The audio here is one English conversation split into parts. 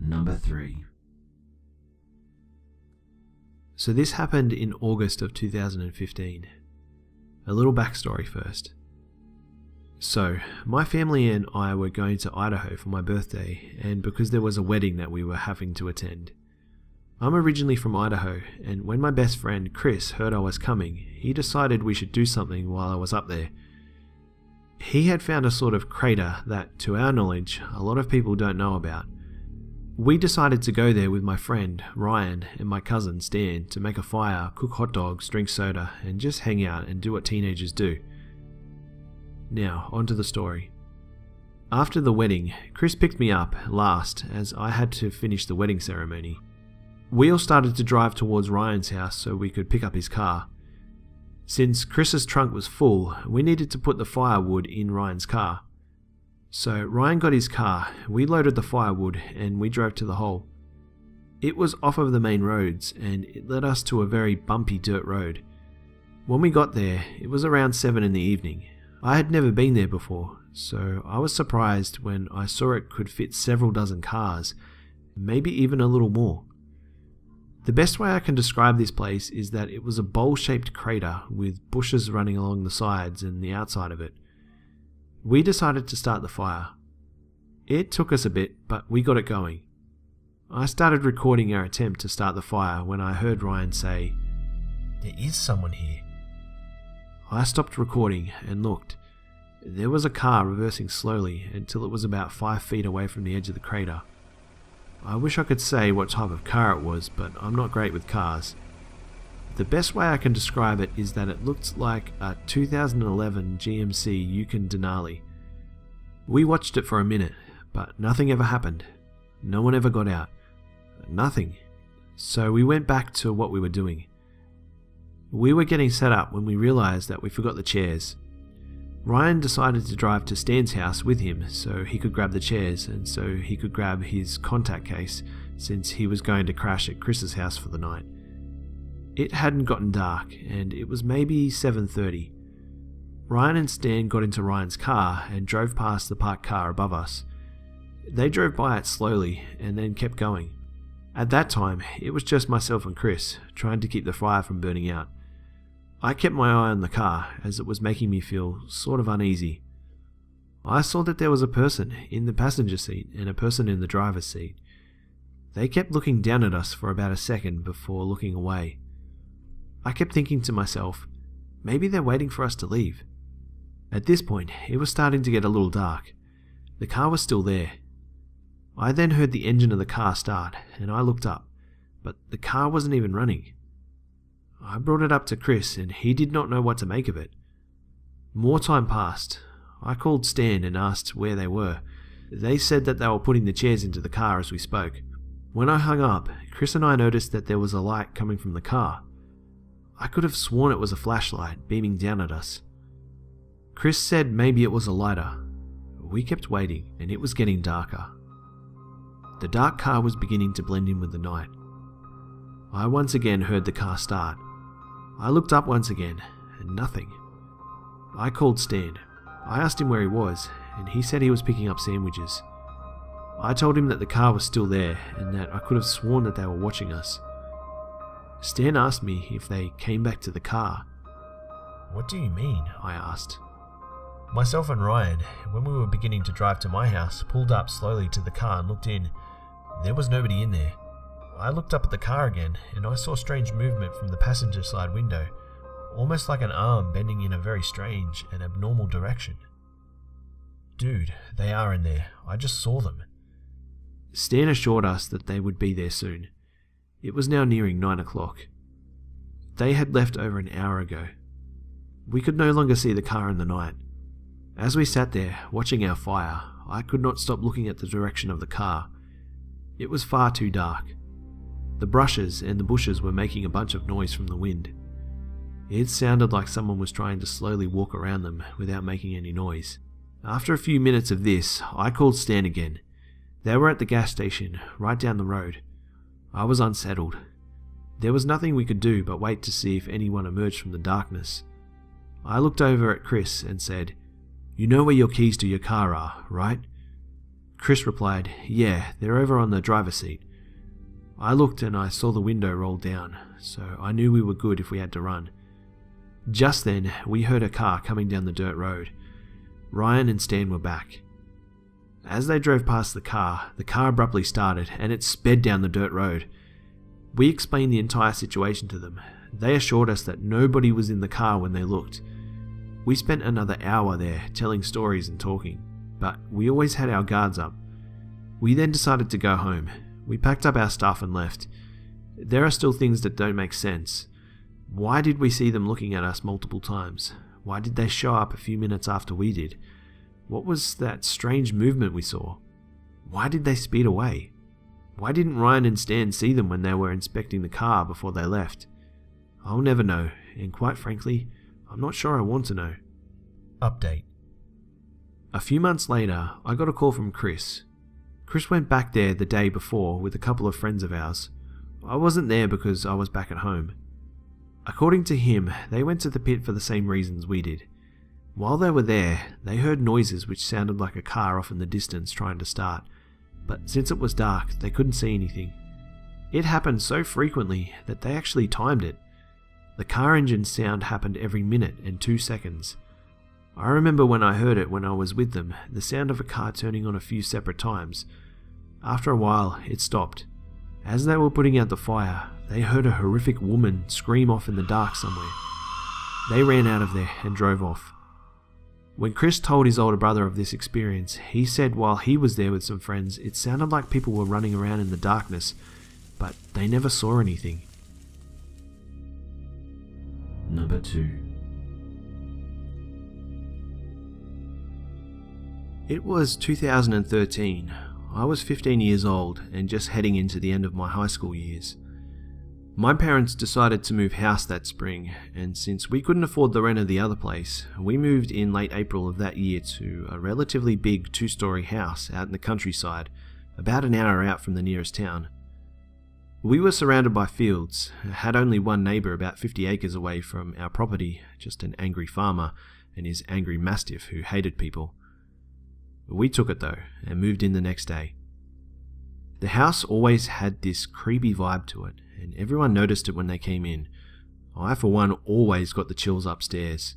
Number 3. So this happened in August of 2015. A little backstory first. So, my family and I were going to Idaho for my birthday, and because there was a wedding that we were having to attend. I'm originally from Idaho, and when my best friend Chris heard I was coming, he decided we should do something while I was up there. He had found a sort of crater that, to our knowledge, a lot of people don't know about. We decided to go there with my friend Ryan and my cousin Stan to make a fire, cook hot dogs, drink soda, and just hang out and do what teenagers do. Now, on to the story. After the wedding, Chris picked me up last as I had to finish the wedding ceremony. We all started to drive towards Ryan's house so we could pick up his car. Since Chris's trunk was full, we needed to put the firewood in Ryan's car. So Ryan got his car, we loaded the firewood, and we drove to the hole. It was off of the main roads, and it led us to a very bumpy dirt road. When we got there, it was around 7 in the evening. I had never been there before, so I was surprised when I saw it could fit several dozen cars, maybe even a little more. The best way I can describe this place is that it was a bowl-shaped crater with bushes running along the sides and the outside of it. We decided to start the fire. It took us a bit, but we got it going. I started recording our attempt to start the fire when I heard Ryan say, "There is someone here." I stopped recording and looked. There was a car reversing slowly until it was about 5 feet away from the edge of the crater. I wish I could say what type of car it was, but I'm not great with cars. The best way I can describe it is that it looked like a 2011 GMC Yukon Denali. We watched it for a minute, but nothing ever happened. No one ever got out. Nothing. So we went back to what we were doing. We were getting set up when we realized that we forgot the chairs. Ryan decided to drive to Stan's house with him so he could grab the chairs and so he could grab his contact case since he was going to crash at Chris's house for the night. It hadn't gotten dark and it was maybe 7:30. Ryan and Stan got into Ryan's car and drove past the parked car above us. They drove by it slowly and then kept going. At that time, it was just myself and Chris trying to keep the fire from burning out. I kept my eye on the car as it was making me feel sort of uneasy. I saw that there was a person in the passenger seat and a person in the driver's seat. They kept looking down at us for about a second before looking away. I kept thinking to myself, maybe they're waiting for us to leave. At this point, it was starting to get a little dark. The car was still there. I then heard the engine of the car start and I looked up, but the car wasn't even running. I brought it up to Chris and he did not know what to make of it. More time passed. I called Stan and asked where they were. They said that they were putting the chairs into the car as we spoke. When I hung up, Chris and I noticed that there was a light coming from the car. I could have sworn it was a flashlight beaming down at us. Chris said maybe it was a lighter. We kept waiting and it was getting darker. The dark car was beginning to blend in with the night. I once again heard the car start. I looked up once again, and nothing. I called Stan. I asked him where he was, and he said he was picking up sandwiches. I told him that the car was still there, and that I could have sworn that they were watching us. Stan asked me if they came back to the car. "What do you mean?" I asked. Myself and Ryan, when we were beginning to drive to my house, pulled up slowly to the car and looked in. There was nobody in there. I looked up at the car again, and I saw strange movement from the passenger side window, almost like an arm bending in a very strange and abnormal direction. "Dude, they are in there. I just saw them." Stan assured us that they would be there soon. It was now nearing 9 o'clock. They had left over an hour ago. We could no longer see the car in the night. As we sat there, watching our fire, I could not stop looking at the direction of the car. It was far too dark. The brushes and the bushes were making a bunch of noise from the wind. It sounded like someone was trying to slowly walk around them without making any noise. After a few minutes of this, I called Stan again. They were at the gas station, right down the road. I was unsettled. There was nothing we could do but wait to see if anyone emerged from the darkness. I looked over at Chris and said, "You know where your keys to your car are, right?" Chris replied, "Yeah, they're over on the driver's seat." I looked and I saw the window roll down, so I knew we were good if we had to run. Just then, we heard a car coming down the dirt road. Ryan and Stan were back. As they drove past the car abruptly started and it sped down the dirt road. We explained the entire situation to them. They assured us that nobody was in the car when they looked. We spent another hour there telling stories and talking, but we always had our guards up. We then decided to go home. We packed up our stuff and left. There are still things that don't make sense. Why did we see them looking at us multiple times? Why did they show up a few minutes after we did? What was that strange movement we saw? Why did they speed away? Why didn't Ryan and Stan see them when they were inspecting the car before they left? I'll never know, and quite frankly, I'm not sure I want to know. Update. A few months later, I got a call from Chris. Chris went back there the day before with a couple of friends of ours. I wasn't there because I was back at home. According to him, they went to the pit for the same reasons we did. While they were there, they heard noises which sounded like a car off in the distance trying to start, but since it was dark, they couldn't see anything. It happened so frequently that they actually timed it. The car engine sound happened every minute and 2 seconds. I remember when I heard it when I was with them, the sound of a car turning on a few separate times. After a while, it stopped. As they were putting out the fire, they heard a horrific woman scream off in the dark somewhere. They ran out of there and drove off. When Chris told his older brother of this experience, he said while he was there with some friends, it sounded like people were running around in the darkness, but they never saw anything. Number 2. It was 2013. I was 15 years old and just heading into the end of my high school years. My parents decided to move house that spring, and since we couldn't afford the rent of the other place, we moved in late April of that year to a relatively big 2-story house out in the countryside, about an hour out from the nearest town. We were surrounded by fields, had only one neighbour about 50 acres away from our property, just an angry farmer and his angry mastiff who hated people. We took it though, and moved in the next day. The house always had this creepy vibe to it, and everyone noticed it when they came in. I, for one, always got the chills upstairs.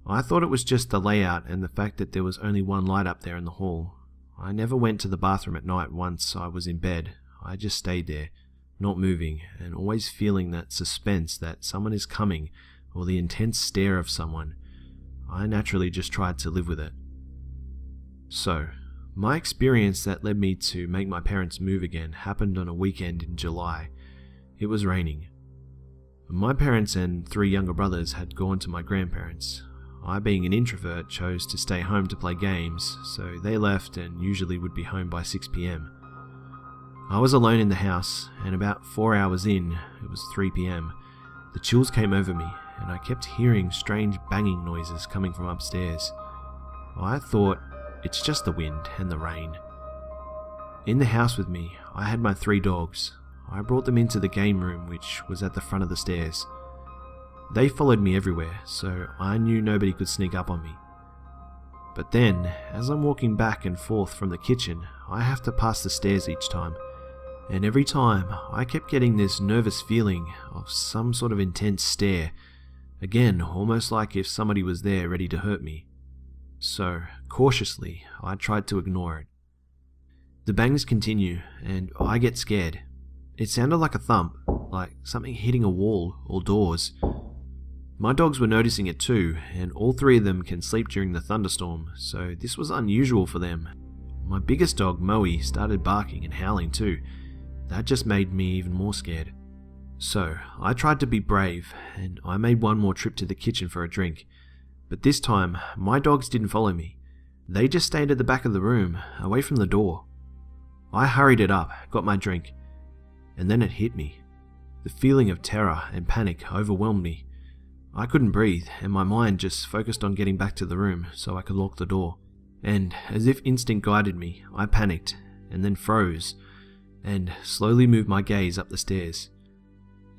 I thought it was just the layout and the fact that there was only one light up there in the hall. I never went to the bathroom at night once I was in bed. I just stayed there, not moving, and always feeling that suspense that someone is coming, or the intense stare of someone. I naturally just tried to live with it. So, my experience that led me to make my parents move again happened on a weekend in July. It was raining. My parents and 3 younger brothers had gone to my grandparents. I, being an introvert, chose to stay home to play games, so they left and usually would be home by 6 p.m. I was alone in the house, and about 4 hours in, it was 3 p.m, the chills came over me, and I kept hearing strange banging noises coming from upstairs. I thought, it's just the wind and the rain. In the house with me, I had my 3 dogs. I brought them into the game room, which was at the front of the stairs. They followed me everywhere, so I knew nobody could sneak up on me. But then, as I'm walking back and forth from the kitchen, I have to pass the stairs each time, and every time I kept getting this nervous feeling of some sort of intense stare, again almost like if somebody was there ready to hurt me. So, cautiously, I tried to ignore it. The bangs continue, and I get scared. It sounded like a thump, like something hitting a wall or doors. My dogs were noticing it too, and all 3 of them can sleep during the thunderstorm, so this was unusual for them. My biggest dog, Moe, started barking and howling too. That just made me even more scared. So, I tried to be brave, and I made one more trip to the kitchen for a drink. But this time, my dogs didn't follow me. They just stayed at the back of the room, away from the door. I hurried it up, got my drink, and then it hit me. The feeling of terror and panic overwhelmed me. I couldn't breathe, and my mind just focused on getting back to the room so I could lock the door. And, as if instinct guided me, I panicked, and then froze, and slowly moved my gaze up the stairs.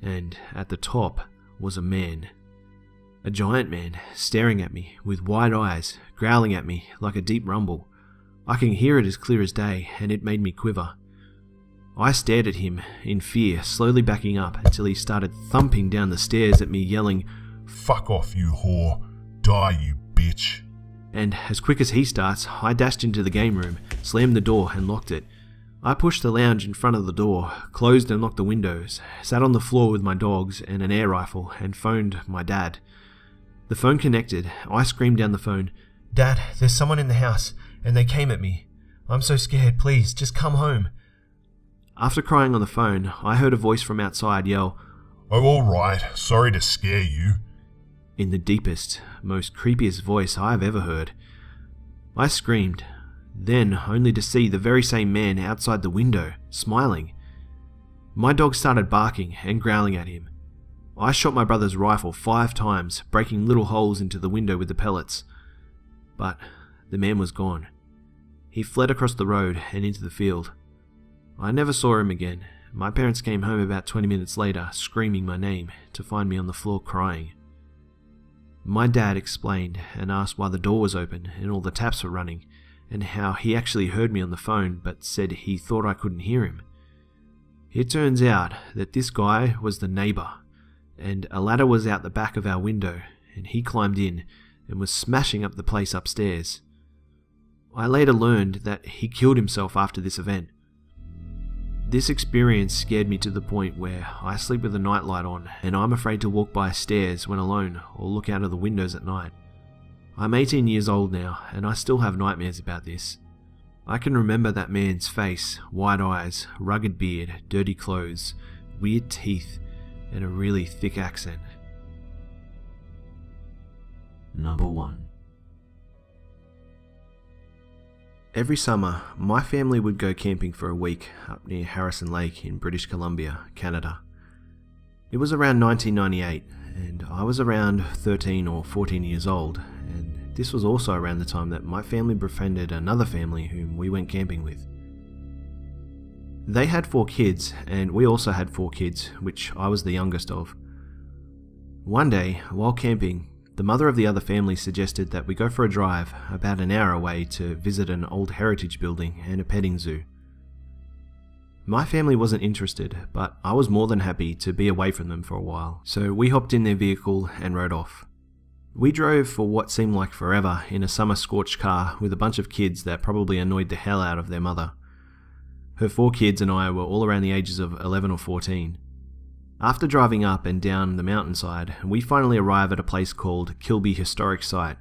And at the top was a man. A giant man, staring at me with wide eyes, growling at me like a deep rumble. I can hear it as clear as day, and it made me quiver. I stared at him in fear, slowly backing up until he started thumping down the stairs at me, yelling, "Fuck off, you whore. Die, you bitch." And as quick as he starts, I dashed into the game room, slammed the door and locked it. I pushed the lounge in front of the door, closed and locked the windows, sat on the floor with my dogs and an air rifle, and phoned my dad. The phone connected. I screamed down the phone, "Dad, there's someone in the house, and they came at me. I'm so scared, please, just come home." After crying on the phone, I heard a voice from outside yell, "Oh, all right, sorry to scare you," in the deepest, most creepiest voice I have ever heard. I screamed, then only to see the very same man outside the window, smiling. My dog started barking and growling at him. I shot my brother's rifle 5 times, breaking little holes into the window with the pellets. But the man was gone. He fled across the road and into the field. I never saw him again. My parents came home about 20 minutes later, screaming my name, to find me on the floor crying. My dad explained and asked why the door was open and all the taps were running, and how he actually heard me on the phone but said he thought I couldn't hear him. It turns out that this guy was the neighbour, and a ladder was out the back of our window, and he climbed in and was smashing up the place upstairs. I later learned that he killed himself after this event. This experience scared me to the point where I sleep with a nightlight on, and I'm afraid to walk by stairs when alone or look out of the windows at night. I'm 18 years old now, and I still have nightmares about this. I can remember that man's face, wide eyes, rugged beard, dirty clothes, weird teeth, and a really thick accent. Number 1. Every summer, my family would go camping for a week up near Harrison Lake in British Columbia, Canada. It was around 1998, and I was around 13 or 14 years old, and this was also around the time that my family befriended another family whom we went camping with. They had 4 kids, and we also had 4 kids, which I was the youngest of. One day, while camping, the mother of the other family suggested that we go for a drive about an hour away to visit an old heritage building and a petting zoo. My family wasn't interested, but I was more than happy to be away from them for a while, so we hopped in their vehicle and rode off. We drove for what seemed like forever in a summer-scorched car with a bunch of kids that probably annoyed the hell out of their mother. Her 4 kids and I were all around the ages of 11 or 14. After driving up and down the mountainside, we finally arrive at a place called Kilby Historic Site.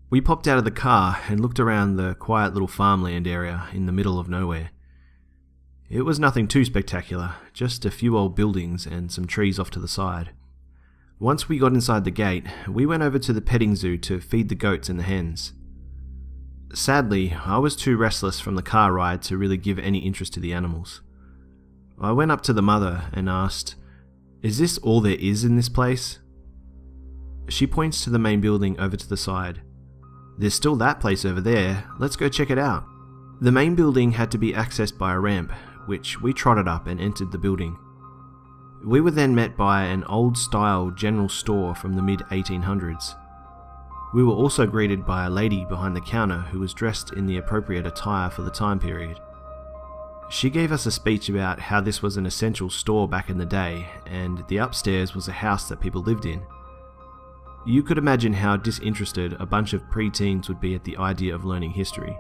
We popped out of the car and looked around the quiet little farmland area in the middle of nowhere. It was nothing too spectacular, just a few old buildings and some trees off to the side. Once we got inside the gate, we went over to the petting zoo to feed the goats and the hens. Sadly, I was too restless from the car ride to really give any interest to the animals. I went up to the mother and asked, "Is this all there is in this place?" She points to the main building over to the side. "There's still that place over there, let's go check it out." The main building had to be accessed by a ramp, which we trotted up and entered the building. We were then met by an old-style general store from the mid-1800s. We were also greeted by a lady behind the counter who was dressed in the appropriate attire for the time period. She gave us a speech about how this was an essential store back in the day, and the upstairs was a house that people lived in. You could imagine how disinterested a bunch of pre-teens would be at the idea of learning history.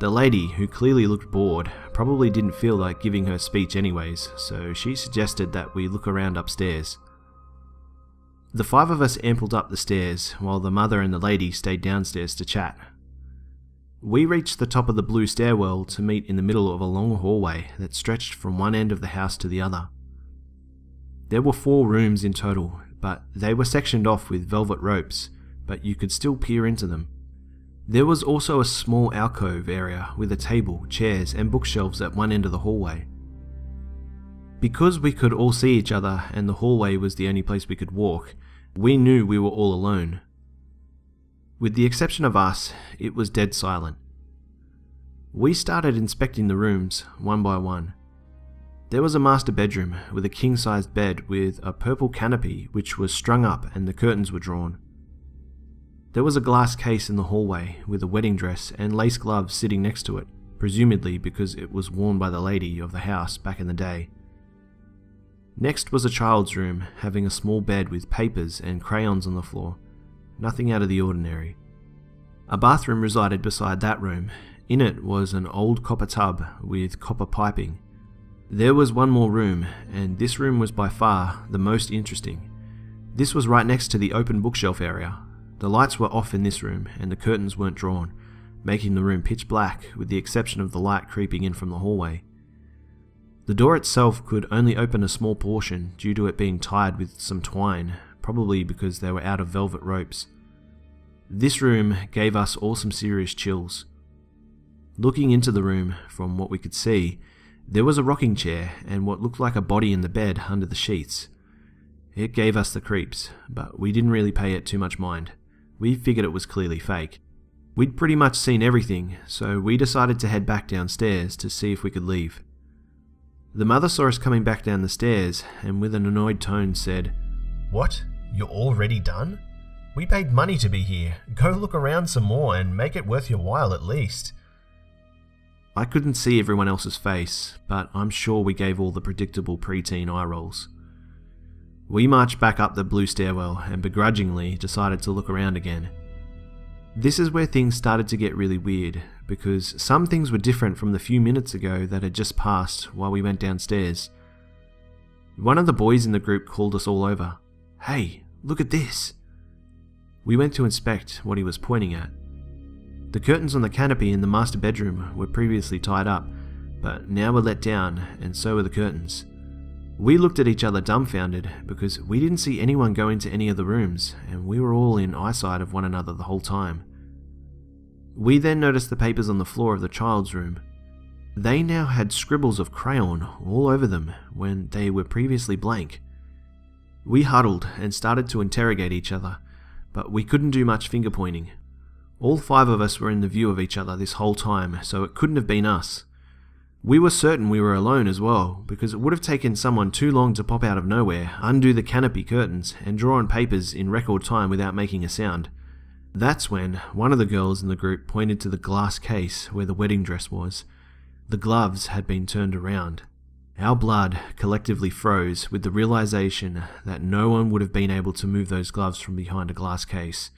The lady, who clearly looked bored, probably didn't feel like giving her speech anyways, so she suggested that we look around upstairs. The 5 of us ambled up the stairs, while the mother and the lady stayed downstairs to chat. We reached the top of the blue stairwell to meet in the middle of a long hallway that stretched from one end of the house to the other. There were 4 rooms in total, but they were sectioned off with velvet ropes, but you could still peer into them. There was also a small alcove area with a table, chairs, and bookshelves at one end of the hallway. Because we could all see each other and the hallway was the only place we could walk, we knew we were all alone. With the exception of us, it was dead silent. We started inspecting the rooms, one by one. There was a master bedroom with a king-sized bed with a purple canopy which was strung up and the curtains were drawn. There was a glass case in the hallway with a wedding dress and lace gloves sitting next to it, presumably because it was worn by the lady of the house back in the day. Next was a child's room, having a small bed with papers and crayons on the floor. Nothing out of the ordinary. A bathroom resided beside that room. In it was an old copper tub with copper piping. There was one more room, and this room was by far the most interesting. This was right next to the open bookshelf area. The lights were off in this room, and the curtains weren't drawn, making the room pitch black with the exception of the light creeping in from the hallway. The door itself could only open a small portion due to it being tied with some twine, probably because they were out of velvet ropes. This room gave us all some serious chills. Looking into the room, from what we could see, there was a rocking chair and what looked like a body in the bed under the sheets. It gave us the creeps, but we didn't really pay it too much mind. We figured it was clearly fake. We'd pretty much seen everything, so we decided to head back downstairs to see if we could leave. The mother saw us coming back down the stairs and with an annoyed tone said, "What? You're already done? We paid money to be here. Go look around some more and make it worth your while at least." I couldn't see everyone else's face, but I'm sure we gave all the predictable preteen eye rolls. We marched back up the blue stairwell and begrudgingly decided to look around again. This is where things started to get really weird, because some things were different from the few minutes ago that had just passed while we went downstairs. One of the boys in the group called us all over. "Hey, look at this!" We went to inspect what he was pointing at. The curtains on the canopy in the master bedroom were previously tied up, but now were let down, and so were the curtains. We looked at each other dumbfounded because we didn't see anyone go into any of the rooms, and we were all in eyesight of one another the whole time. We then noticed the papers on the floor of the child's room. They now had scribbles of crayon all over them when they were previously blank. We huddled and started to interrogate each other, but we couldn't do much finger pointing. All 5 of us were in the view of each other this whole time, so it couldn't have been us. We were certain we were alone as well, because it would have taken someone too long to pop out of nowhere, undo the canopy curtains, and draw on papers in record time without making a sound. That's when one of the girls in the group pointed to the glass case where the wedding dress was. The gloves had been turned around. Our blood collectively froze with the realization that no one would have been able to move those gloves from behind a glass case.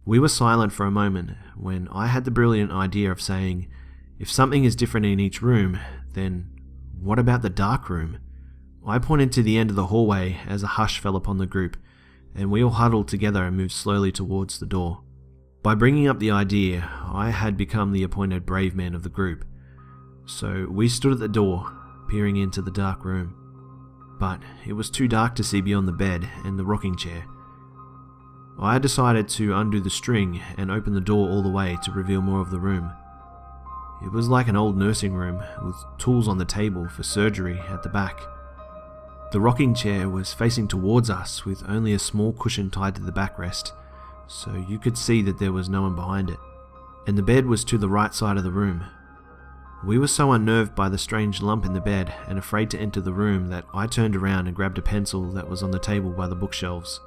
We were silent for a moment when I had the brilliant idea of saying, if something is different in each room, then what about the dark room? I pointed to the end of the hallway as a hush fell upon the group, and we all huddled together and moved slowly towards the door. By bringing up the idea, I had become the appointed brave man of the group. So we stood at the door, peering into the dark room. But it was too dark to see beyond the bed and the rocking chair. I decided to undo the string and open the door all the way to reveal more of the room. It was like an old nursing room with tools on the table for surgery at the back. The rocking chair was facing towards us with only a small cushion tied to the backrest, so you could see that there was no one behind it. And the bed was to the right side of the room. We were so unnerved by the strange lump in the bed and afraid to enter the room that I turned around and grabbed a pencil that was on the table by the bookshelves.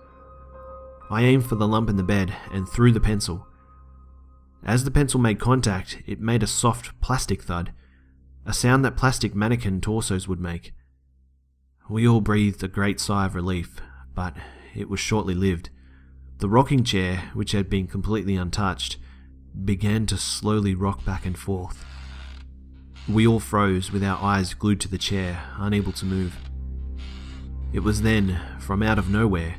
I aimed for the lump in the bed and threw the pencil. As the pencil made contact, it made a soft plastic thud, a sound that plastic mannequin torsos would make. We all breathed a great sigh of relief, but it was shortly lived. The rocking chair, which had been completely untouched, began to slowly rock back and forth. We all froze with our eyes glued to the chair, unable to move. It was then, from out of nowhere,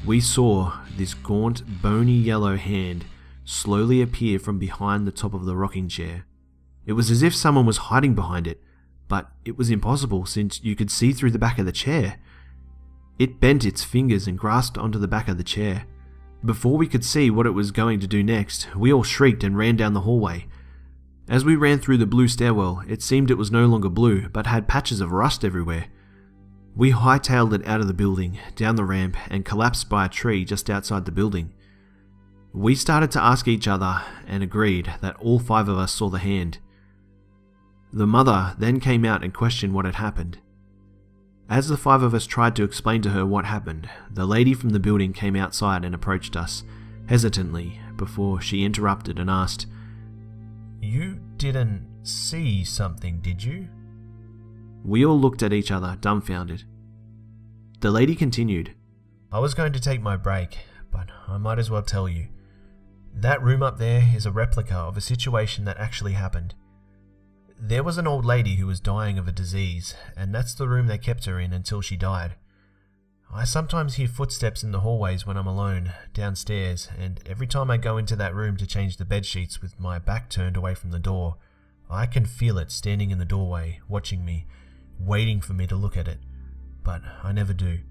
we saw this gaunt, bony yellow hand slowly appear from behind the top of the rocking chair. It was as if someone was hiding behind it, but it was impossible since you could see through the back of the chair. It bent its fingers and grasped onto the back of the chair. Before we could see what it was going to do next, we all shrieked and ran down the hallway. As we ran through the blue stairwell, it seemed it was no longer blue, but had patches of rust everywhere. We hightailed it out of the building, down the ramp, and collapsed by a tree just outside the building. We started to ask each other and agreed that all 5 of us saw the hand. The mother then came out and questioned what had happened. As the 5 of us tried to explain to her what happened, the lady from the building came outside and approached us, hesitantly, before she interrupted and asked, "You didn't see something, did you?" We all looked at each other, dumbfounded. The lady continued, "I was going to take my break, but I might as well tell you. That room up there is a replica of a situation that actually happened. There was an old lady who was dying of a disease, and that's the room they kept her in until she died. I sometimes hear footsteps in the hallways when I'm alone, downstairs, and every time I go into that room to change the bedsheets with my back turned away from the door, I can feel it standing in the doorway, watching me, waiting for me to look at it. But I never do."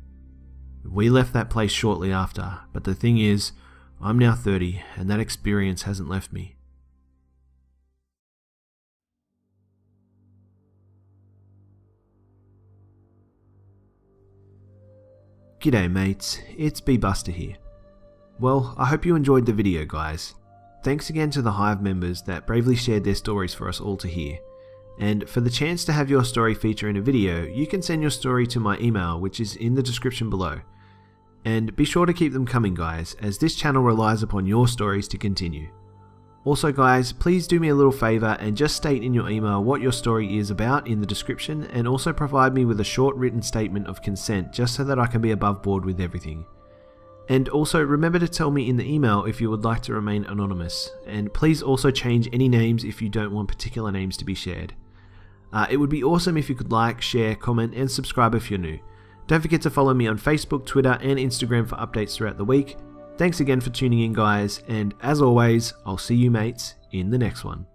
We left that place shortly after, but the thing is, I'm now 30 and that experience hasn't left me. G'day mates, it's Buster here. Well, I hope you enjoyed the video guys. Thanks again to the Hive members that bravely shared their stories for us all to hear. And for the chance to have your story feature in a video, you can send your story to my email, which is in the description below. And be sure to keep them coming guys, as this channel relies upon your stories to continue. Also guys, please do me a little favour and just state in your email what your story is about in the description, and also provide me with a short written statement of consent just so that I can be above board with everything. And also remember to tell me in the email if you would like to remain anonymous, and please also change any names if you don't want particular names to be shared. It would be awesome if you could like, share, comment and subscribe if you're new. Don't forget to follow me on Facebook, Twitter and Instagram for updates throughout the week. Thanks again for tuning in guys, and as always, I'll see you mates in the next one.